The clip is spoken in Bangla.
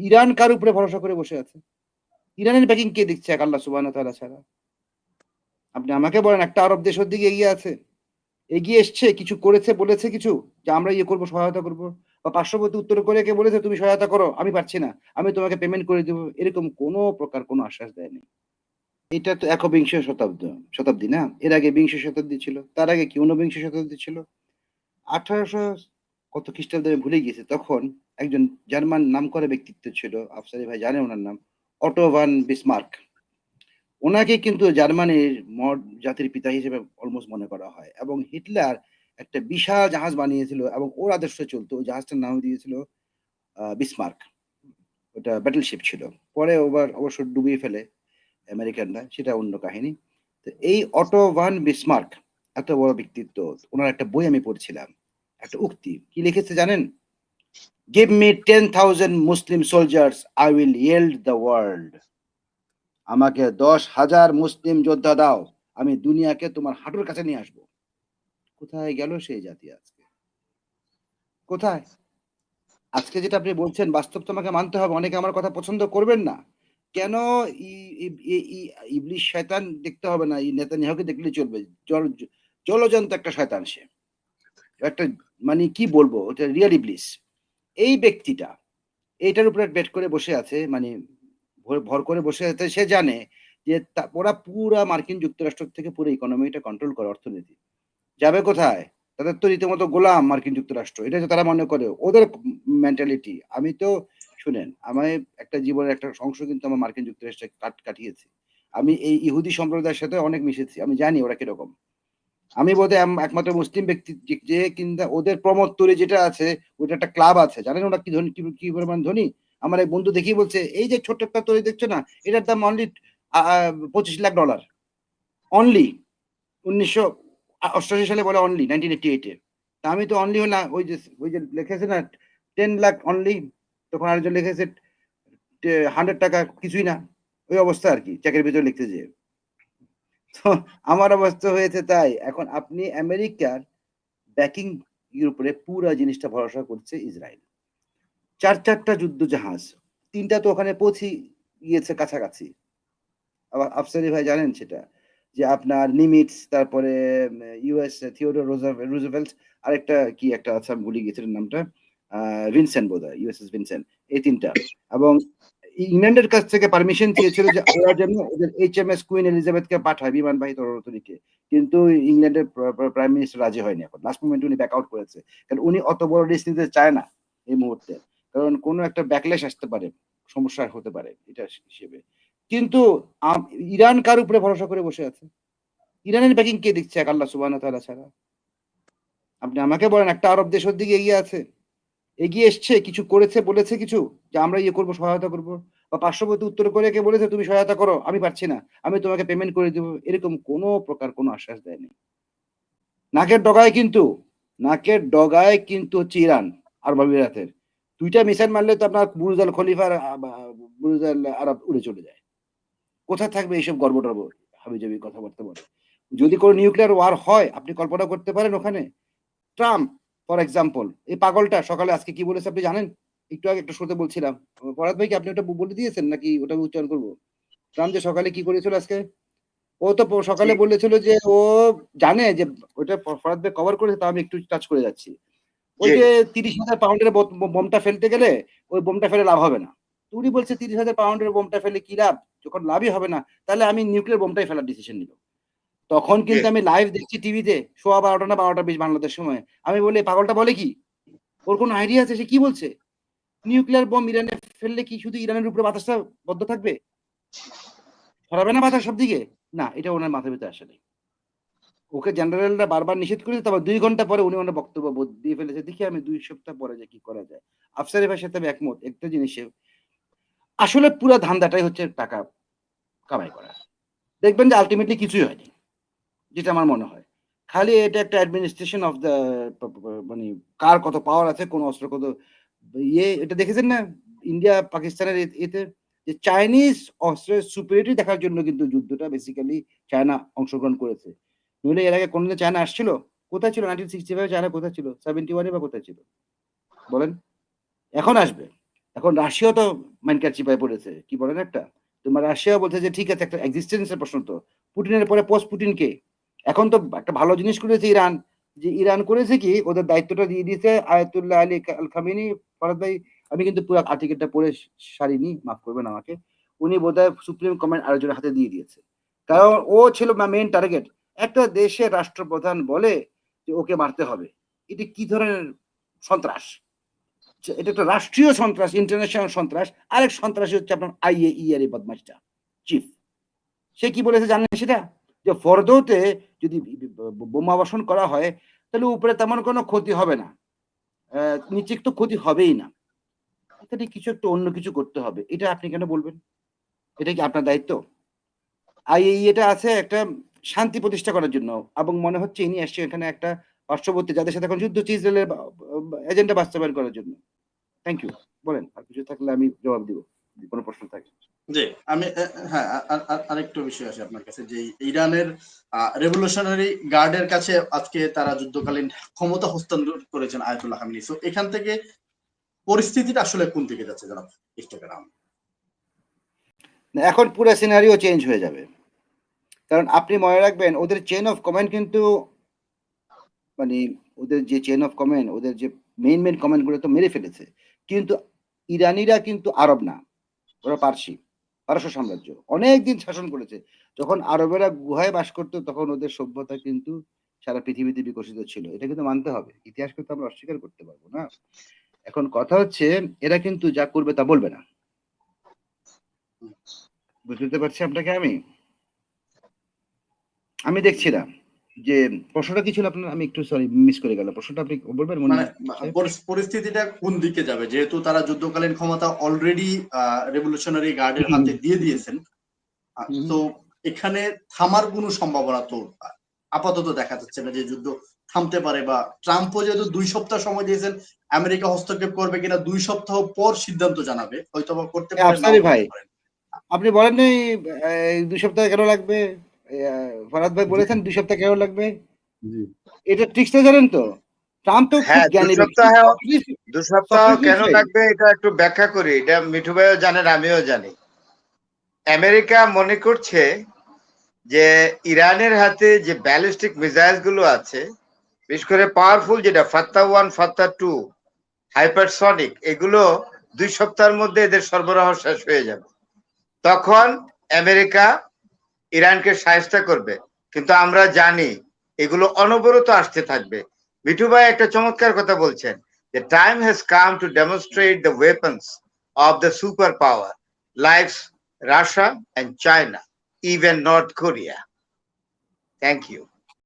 ইরান কার উপরে ভরসা করে বসে আছে? ইরানের ব্যাকিং কে দিচ্ছে এক আল্লাহ সুবহানাহু ওয়া তাআলা ছাড়া? আপনি আমাকে বলেন একটা আরব দেশ ওর দিকে এগিয়ে আছে? এগিয়ে এসছে, কিছু করেছে, বলেছে কিছু? যে আমরা ইয়ে করব, সহায়তা করব। বা পার্শ্ববর্তী উত্তর কোরিয়াকে বলেছে তুমি সহায়তা করো, আমি পারছি না। আমি তোমাকে পেমেন্ট করে দিব। এরকম কোন প্রকার কোন আশ্বাস দেয়নি। এটা তো একবিংশ শতাব্দী না? এর আগে বিংশ শতাব্দী ছিল। তার আগে কি ঊনবিংশ শতাব্দী ছিল? ১৮০০ কত খ্রিস্টাব্দে আমি ভুলে গেছি। তখন একজন জার্মান নামকরা ব্যক্তিত্ব ছিল। আফসারি ভাই জানে উনার নাম। অটো ভান বিসমার্ক। উনাকে কিন্তু জার্মানির জাতির পিতা হিসেবে অলমোস্ট মনে করা হয়। এবং হিটলার একটা বিশাল জাহাজ বানিয়েছিল এবং ওর আদর্শে চলত। ওই জাহাজটার নাম দিয়েছিল বিসমার্ক। ওটা ব্যাটলশিপ ছিল। পরে অবশ্য ডুবিয়ে ফেলে আমেরিকানরা, সেটা অন্য কাহিনী। তো এই অটো ভান বিসমার্ক এত বড় ব্যক্তিত্ব, ওনার একটা বই আমি পড়ছিলাম। একটা উক্তি কি লিখেছে জানেন? Give me 10,000 Muslim soldiers, I will yield the world. আমাকে 10,000 মুসলিম যোদ্ধা দাও, আমি দুনিয়াকে তোমার হাঁটুর কাছে নিয়ে আসবো। কোথায় গেল সেই জাতি আজকে? কোথায়? আজকে যেটা আপনি বলছেন বাস্তব তো আমাকে মানতে হবে। অনেকে আমার কথা পছন্দ করবেন না। কেন? ই ই ই ই ইবলিশ শয়তান দেখতে হবে না। এই নেতানিয়াহুকে দেখলেই চলবে। জল জলজন্ত একটা শয়তান সে। একটা মানে কি বলবো? ওটা রিয়াল ইবলিশ। এই ব্যক্তিটা এইটার উপরে বেট করে বসে আছে, মানে ভর করে বসে আছে। সে জানে যে ওরা পুরা মার্কিন যুক্তরাষ্ট্র থেকে পুরো ইকোনমিটা কন্ট্রোল করে, অর্থনীতি। যাবে কোথায়? তাদের তো রীতিমতো গোলাম মার্কিন যুক্তরাষ্ট্র। এটা যে তারা মনে করে ওদের মেন্টালিটি। আমি তো শুনেন, আমায় একটা জীবনের একটা অংশ কিন্তু আমার মার্কিন যুক্তরাষ্ট্রে কাটিয়েছি। আমি এই ইহুদি সম্প্রদায়ের সাথে অনেক মিশেছি। আমি জানি ওরা কিরকম। আমি বোধহয় একমাত্র মুসলিম ব্যক্তি যে কিনা ওদের প্রমোত্তরে যেটা আছে, ওটা একটা ক্লাব আছে। জানেন ওরা কি ধনী, কি পরিমাণ ধনী? আমার এক বন্ধু দেখেই বলছে, এই যে ছোট্ট একটা তৈরি দেখছো না, এটার দাম অনলি $25 লাখ। অনলি ১৯৮৮ সালে বলে অনলি 1988 এ। তা আমি তো অনলি হল না, ওই যে লিখেছে না 10 লাখ অনলি, তখন আরেকজন লিখেছে 100 টাকা কিছুই না। ওই অবস্থা আর কি, চেকের ভিতরে লিখতে যেয়ে। তো আমার অবস্থা হয়েছে তাই। এখন আপনি আমেরিকার ব্যাকিং এর উপরে পুরা জিনিসটা ভরসা করছে ইসরায়েল। ৪টা যুদ্ধ জাহাজ, ৩টা তো ওখানে পৌঁছে গিয়েছে কাছাকাছি। আবার আফসারি ভাই জানেন সেটা, যে আপনার নিমিটস, তারপরে ইউএস থিওডোর রুজভেল্ট, আরেকটা কি একটা আছে আমি ভুলে গেছিলাম নামটা, ভিনসেন্ট বোধহয়, ইউএসএস ভিনসেন্ট। এই ৩টা। এবং ইংল্যান্ডের কাছ থেকে পারমিশন চেয়েছিল যে ওরা যেন ওদের এইচএমএস কুইন এলিজাবেথকে পাঠায় বিমানবাহী তরবারিকে। কিন্তু ইংল্যান্ডের প্রাইম মিনিস্টার রাজি হয়নি। এখন লাস্ট মোমেন্টে উনি ব্যাক আউট করেছে। কারণ উনি অত বড় রিস্ক নিতে চায় না এই মুহূর্তে। কারণ কোনো একটা ব্যাকল্যাশ আসতে পারে, সমস্যা হতে পারে এটা হিসেবে। কিন্তু ইরান কার উপরে ভরসা করে বসে আছে? ইরানের ব্যাকিং কে দিচ্ছে এক আল্লাহ সুবহানাহু ওয়া তাআলা ছাড়া? আপনি আমাকে বলেন একটা আরব দেশ ওর দিকে এগিয়ে আছে? এগিয়ে এসছে, কিছু করেছে, বলেছে কিছু? যে আমরা ইয়ে করব, সহায়তা করব। বা পার্শ্ববর্তী উত্তর কোরিয়াকে বলেছে তুমি সহায়তা করো, আমি পারছি না। আমি তোমাকে পেমেন্ট করে দিব। এরকম কোন প্রকার কোন আশ্বাস দেয়নি। নাকের ডগায় কিন্তু, নাকের ডগায় কিন্তু হচ্ছে ইরান আরব আমিরাতের। ২টা মিসাইল মারলে তো আপনার বুর্জ আল খলিফার বুর্জ আল আরব উড়ে চলে যায়। কোথায় থাকবে এইসব গর্ব-টর্ব, হাবিজাবি কথাবার্তা বলে? যদি কোনো নিউক্লিয়ার ওয়ার হয়, আপনি কল্পনা করতে পারেন ওখানে? ট্রাম্প ফর এক্সাম্পল, এই পাগলটা সকালে আজকে কি বলেছে আপনি জানেন? একটু আগে একটা শোতে বলছিলাম। ফরহাদ ভাই কি আপনি ওটা বলে দিয়েছেন নাকি ওটা আমি উচ্চারণ করব? ট্রাম্প যে সকালে কি করেছিল আজকে? ও তো জি, সকালে বলেছিল যে ও জানে যে ওটা ফরহাদ ভাই কভার করেছে, তাও আমি একটু টাচ করে যাচ্ছি। ওই জি, যে ৩০,০০০ পাউন্ডের বোমটা ফেলতে গেলে ওই বোমটা ফেলে লাভ হবে না। তো উনি বলছে ৩০,০০০ পাউন্ডের বোমটা ফেলে কি লাভ? যখন লাভই হবে না, তাহলে আমি নিউক্লিয়ার বোমটাই ফেলার ডিসিশন নিব। তখন জি। কিন্তু আমি লাইভ দেখছি টিভিতে, সোয়া ১২টা না ১২টা ২০ বাংলাদেশ সময়। আমি বলি, "এই পাগলটা বলে কি? ওর কোনো আইডিয়া আছে? সে কি বলছে? নিউক্লিয়ার বোম ইরানে ফেললে কি শুধু ইরানের উপরে বাতাসটা বদ্ধ থাকবে? ছড়াবে না বাতাস সবদিকে?" না, এটা ওনার মাথার ভিতরে আসে নাই। ওকে জেনারেলরা বারবার নিষেধ করেছে। তারপর ২ ঘন্টা পরে উনি ওনার বক্তব্য দিয়ে ফেলেছে। দেখি আমি ২ সপ্তাহ পরে যে কি করা যায়। আফসারি ভাইয়ের সাথে আমি একমত। একটা জিনিসে আসলে পুরা ধান্দাটাই হচ্ছে টাকা কামাই করা। দেখবেন যে আল্টিমেটলি কিছুই হয়নি। যেটা আমার মনে হয়। খালি এটা একটা অ্যাডমিনিস্ট্রেশন অফ দ্য মানে কার কত পাওয়ার আছে, কোন অস্ত্র কত এটা দেখেছেন না? ইন্ডিয়া পাকিস্তানের এতে যে চাইনিজ অস্ত্রের সুপিরিয়রিটি দেখার জন্য কিন্তু যুদ্ধটা বেসিক্যালি চায়না অংশগ্রহণ করেছে। নইলে এর আগে কোনদিন চায়না আসছিল? কোথায় ছিল? 1965 চায়না কোথায় ছিল? 71 এ বা কোথায় ছিল? বলেন? এখন আসবে। এখন রাশিয়াও তো মাইনকার চিপায় পড়েছে, কি বলেন একটা? তোমার রাশিয়া বলছে যে ঠিক আছে, একটা এক্সিস্টেন্সের প্রশ্ন তো। পুটিনের পরে পোস্ট পুটিন কে? এখন তো একটা ভালো জিনিস করেছে ইরান, যে ইরান করেছে কি ওদের দায়িত্বটা দিয়ে দিয়েছে আয়াতুল্লাহ আলী আল খামেনি। ফরাদ ভাই, আমি কিন্তু পুরো আর্টিকেলটা পড়ে সারিনি, মাফ করবেন আমাকে। উনি বোধহয় সুপ্রিম কমান্ড আরেকজনের হাতে দিয়ে দিয়েছে, কারণ ও ছিল মেইন টার্গেট। একটা দেশের রাষ্ট্রপ্রধান বলে যে ওকে মারতে হবে, এটা কি ধরনের সন্ত্রাস? এটা একটা রাষ্ট্রীয় সন্ত্রাস, ইন্টারন্যাশনাল সন্ত্রাস। আরেক সন্ত্রাসী হচ্ছে আপনার IAEA এর বদমাশটা চিফ। সে কি বলেছে জানেন সেটা? যে ফরদৌতে যদি বোমা বর্ষণ করা হয় তাহলে উপরে তেমন কোনো ক্ষতি হবে না, নিচে তো ক্ষতি হবেই না। এখানে কিছু একটা অন্য কিছু করতে হবে, এটা আপনি কেন বলবেন? এটা কি আপনার দায়িত্ব? IAEA আছে একটা শান্তি প্রতিষ্ঠা করার জন্য, এবং মনে হচ্ছে ইনি আসছে এখানে একটা পার্শ্ববর্তী যাদের সাথে এখন যুদ্ধ হচ্ছে ইসরায়েলের এজেন্ডা বাস্তবায়ন করার জন্য। Thank you. বলেন, আর কিছু থাকলে আমি জবাব দিব যদি কোনো প্রশ্ন থাকে। জি, আমি হ্যাঁ, আরেকটু বিষয় আছে আপনার কাছে, যে ইরানের রেভলিউশনারি গার্ডের কাছে আজকে তারা যুদ্ধকালীন ক্ষমতা হস্তান্তর করেছেন আয়াতুল্লাহ খামেনি। সো এখান থেকে পরিস্থিতিটা আসলে কোন দিকে যাচ্ছে জনাব ইস্টাগ্রাম? এখন পুরো সিনারিও চেঞ্জ হয়ে যাবে, কারণ আপনি মনে রাখবেন ওদের চেইন অফ কমান্ড কিন্তু, মানে ওদের যে চেইন অফ কমান্ড, ওদের যে মেইন কমান্ড গুলো তো মেরে ফেলেছে। কিন্তু ইরানিরা কিন্তু আরব না, ওরা পারস্য সাম্রাজ্য অনেক দিন শাসন করেছে। যখন আরবেরা গুহায় বাস করতো তখন ওদের সভ্যতা কিন্তু সারা পৃথিবীতে বিকশিত ছিল, এটা কিন্তু মানতে হবে, ইতিহাস কিন্তু আমরা অস্বীকার করতে পারবো না। এখন কথা হচ্ছে এরা কিন্তু যা করবে তা বলবে না। বুঝতে পারছি আপনাকে আমি দেখছিলাম যে প্রশ্নটা কি ছিল আপনার, আমি একটু সরি মিস করে গেল প্রশ্নটা, আপনি বলবেন মানে সাহেব? পরিস্থিতিটা কোন দিকে যাবে, যেহেতু তারা যুদ্ধকালীন ক্ষমতা অলরেডি রেভলিউশনারি গার্ডের হাতে দিয়ে দিয়েছেন, তো এখানে থামার কোনো সম্ভাবনা তো আপাতত দেখা যাচ্ছে না যে যুদ্ধ থামতে পারে, বা ট্রাম্পও যেহেতু 2 সপ্তাহ সময় দিয়েছেন, আমেরিকা হস্তক্ষেপ করবে কিনা 2 সপ্তাহ পর সিদ্ধান্ত জানাবে, হয়তো বা করতে পারে, নাও আফসারি ভাই, করতে পারে। আপনি বলেন নাই 2 সপ্তাহ কেন লাগবে? ফরাদ ভাই বলেছেন 2 সপ্তাহ কেন লাগবে, এটা ট্রিক্সটা জানেন তো? ট্রাম্প তো খুব হ্যাঁ, জ্ঞানী ব্যক্তি, 2 সপ্তাহ কেন ভাই। লাগবে এটা একটু ব্যাখ্যা করি। এটা মিঠু ভাইও জানেন, আমিও জানি। আমেরিকা মনে করছে যে ইরানের হাতে যে ব্যালিস্টিক মিসাইল গুলো আছে, বিশেষ করে পাওয়ারফুল যেটা ফাত্তা-1 ফাত্তা-2 হাইপারসনিক, এগুলো 2 সপ্তাহের মধ্যে এদের সরবরাহ শেষ হয়ে যাবে। তখন আমেরিকা ইরানকে সাহায্য করবে, কিন্তু আমরা জানি এগুলো অনবরত আসতে থাকবে। মিঠু ভাই একটা চমৎকার কথা বলছেন, the time has come to demonstrate the weapons of the superpower like Russia and China, even North Korea. Thank you.